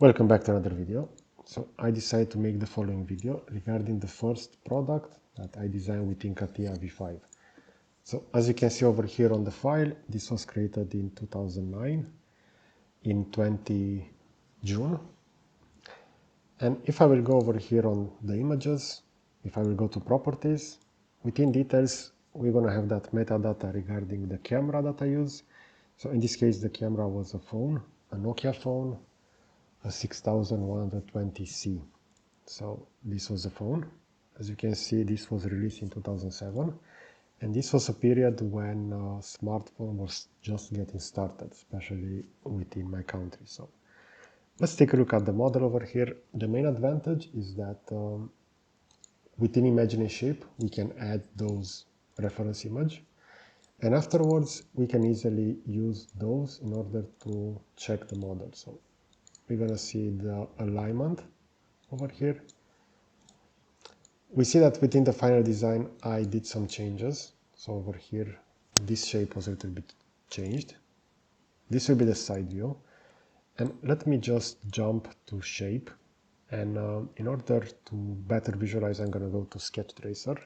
Welcome back to another video. So I decided to make the following video regarding the first product that I designed within CATIA V5. So as you can see over here on the file, this was created in 2009 in 20 June. And if I will go over here on the images, if I will go to properties, within details, we're going to have that metadata regarding the camera that I use. So in this case, the camera was a phone, a Nokia phone, a 6120C. So this was the phone. As you can see, this was released in 2007. And this was a period when smartphone was just getting started, especially within my country. So let's take a look at the model over here. The main advantage is that within image and shape, we can add those reference image. And afterwards, we can easily use those in order to check the model. So we're going to see the alignment over here. We see that within the final design, I did some changes. So over here, this shape was a little bit changed. This will be the side view. And let me just jump to shape. And in order to better visualize, I'm going to go to Sketch Tracer.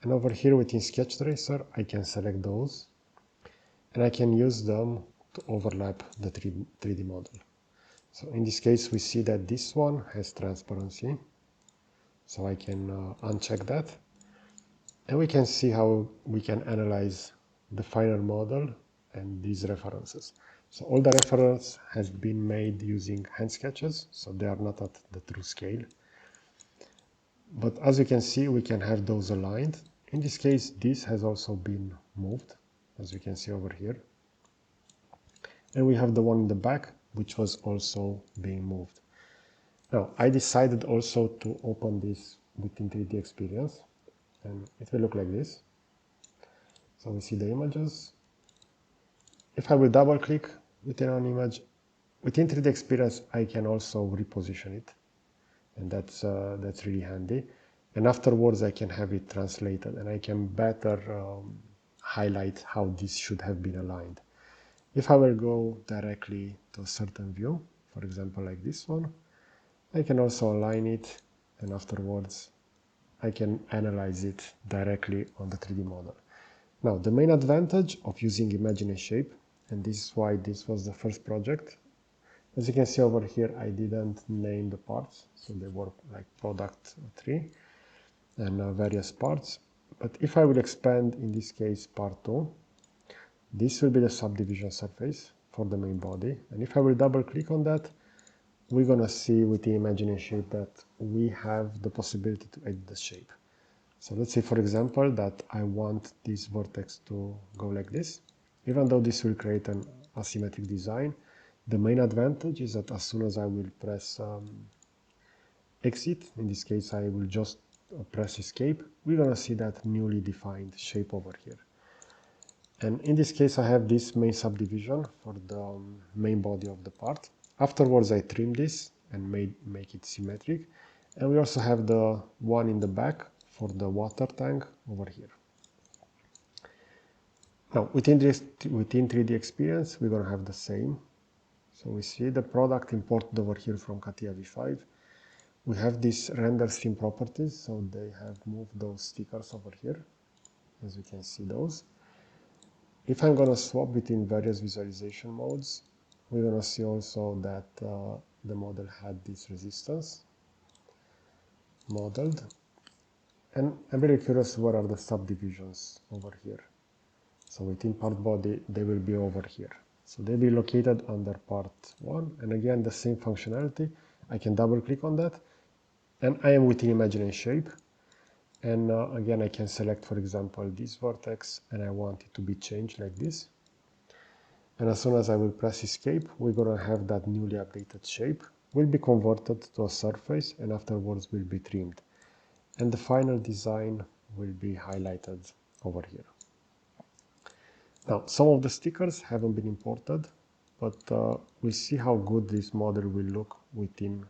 And over here within Sketch Tracer, I can select those. And I can use them to overlap the 3D model. So in this case, we see that this one has transparency. So I can uncheck that. And we can see how we can analyze the final model and these references. So all the reference has been made using hand sketches, so they are not at the true scale. But as you can see, we can have those aligned. In this case, this has also been moved, as you can see over here. And we have the one in the back, which was also being moved. Now, I decided also to open this within 3D Experience, and it will look like this. So we see the images. If I will double click within an image, within 3D Experience, I can also reposition it, and that's really handy. And afterwards, I can have it translated, and I can better highlight how this should have been aligned. If I will go directly to a certain view, for example, like this one, I can also align it, and afterwards I can analyze it directly on the 3D model. Now, the main advantage of using Imagine and Shape, and this is why this was the first project, as you can see over here, I didn't name the parts, so they were like product 3 and various parts. But if I will expand, in this case, part 2, this will be the subdivision surface for the main body. And if I will double click on that, we're going to see with the Imagine and Shape that we have the possibility to edit the shape. So let's say, for example, that I want this vertex to go like this. Even though this will create an asymmetric design, the main advantage is that as soon as I will press exit, in this case I will just press escape, we're going to see that newly defined shape over here. And in this case, I have this main subdivision for the main body of the part. Afterwards, I trim this and make it symmetric. And we also have the one in the back for the water tank over here. Now, within 3D Experience, we're going to have the same. So we see the product imported over here from CATIA V5. We have these render scheme properties, so they have moved those stickers over here, as you can see those. If I'm going to swap between various visualization modes, we're going to see also that the model had this resistance modeled. And I'm really curious, what are the subdivisions over here? So within part body, they will be over here. So they'll be located under part 1. And again, the same functionality. I can double click on that. And I am within Imagine and Shape. And again, I can select, for example, this vertex, and I want it to be changed like this. And as soon as I will press escape, we're going to have that newly updated shape will be converted to a surface, and afterwards will be trimmed. And the final design will be highlighted over here. Now, some of the stickers haven't been imported, but we'll see how good this model will look within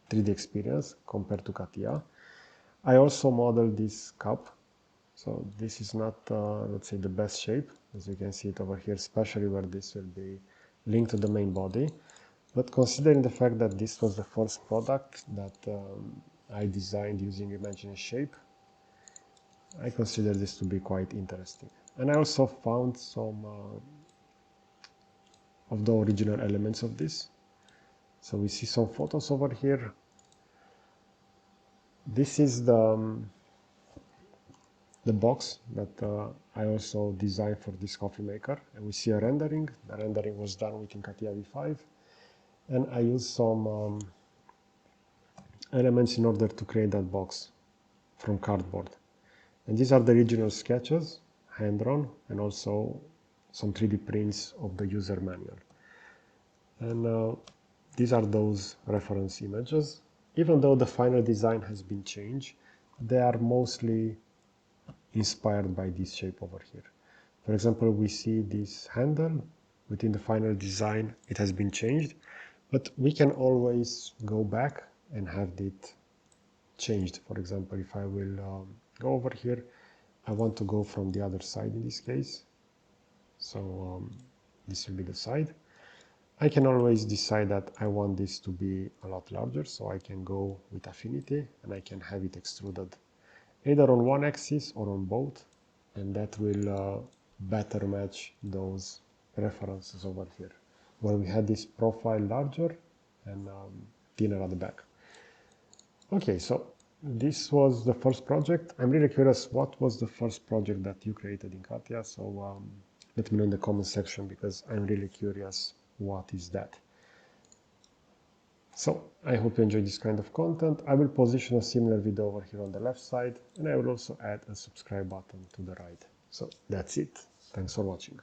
3D Experience compared to CATIA. I also modeled this cup, so this is not, let's say, the best shape, as you can see it over here, especially where this will be linked to the main body. But considering the fact that this was the first product that I designed using imaginary shape, I consider this to be quite interesting. And I also found some of the original elements of this. So we see some photos over here. This is the box that I also designed for this coffee maker. And we see a rendering. The rendering was done within CATIA V5. And I used some elements in order to create that box from cardboard. And these are the original sketches, hand-drawn, and also some 3D prints of the user manual. And these are those reference images. Even though the final design has been changed, they are mostly inspired by this shape over here. For example, we see this handle within the final design. It has been changed, but we can always go back and have it changed. For example, if I will go over here, I want to go from the other side in this case. So this will be the side. I can always decide that I want this to be a lot larger, so I can go with affinity and I can have it extruded either on one axis or on both, and that will better match those references over here, where we had this profile larger and thinner at the back. Okay, so this was the first project. I'm really curious, what was the first project that you created in CATIA? So let me know in the comment section, because I'm really curious what is that. So I hope you enjoyed this kind of content. I will position a similar video over here on the left side, and I will also add a subscribe button to the right. So that's it. Thanks for watching.